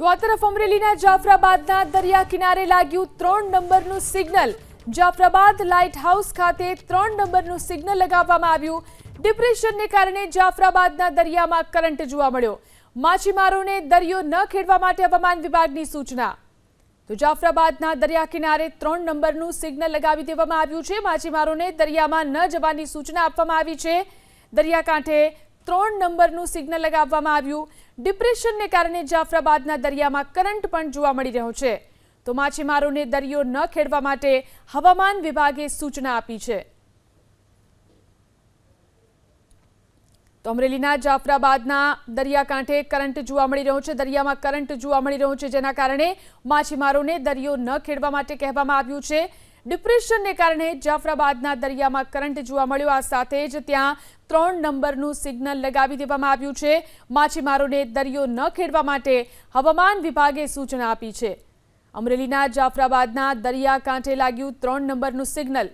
તો આ તરફ અમરેલીના જાફરાબાદના દરિયા કિનારે લાગ્યું 3 નંબરનું સિગ્નલ। જાફરાબાદ લાઇટ હાઉસ ખાતે 3 નંબરનું સિગ્નલ લગાવવામાં આવ્યું। ડિપ્રેશનને કારણે જાફરાબાદના દરિયામાં કરંટ જોવા મળ્યો। માછીમારોને દરિયો ન ખેડવા માટે હવામાન વિભાગની સૂચના। તો જાફરાબાદના દરિયા કિનારે 3 નંબરનું સિગ્નલ લગાવી દેવામાં આવ્યું છે। માછીમારોને દરિયામાં ન જવાની સૂચના આપવામાં આવી છે। દરિયાકાંઠે 3 નંબરનું સિગ્નલ લગાવવામાં આવ્યું। ડિપ્રેશનને કારણે જાફરાબાદના દરિયામાં કરંટ પણ જોવા મળી રહ્યો છે। તો માછીમારોને દરિયો ન ખેડવા માટે હવામાન વિભાગે સૂચના આપી છે। તો અમરેલીના જાફરાબાદના દરિયાકાંઠે કરંટ જોવા મળી રહ્યો છે। દરિયામાં કરંટ જોવા મળી રહ્યો છે, જેના કારણે માછીમારોને દરિયો ન ખેડવા માટે કહેવામાં આવ્યું છે। ડિપ્રેશનને કારણે જાફરાબાદના દરિયામાં કરંટ જોવા મળ્યો। આ સાથે જ ત્યાં 3 નંબરનું સિગ્નલ લગાવી દેવામાં આવ્યું છે। માછીમારોને દરિયો ન ખેડવા માટે હવામાન વિભાગે સૂચના આપી છે। અમરેલીના જાફરાબાદના દરિયાકાંઠે લાગ્યું 3 નંબરનું સિગ્નલ।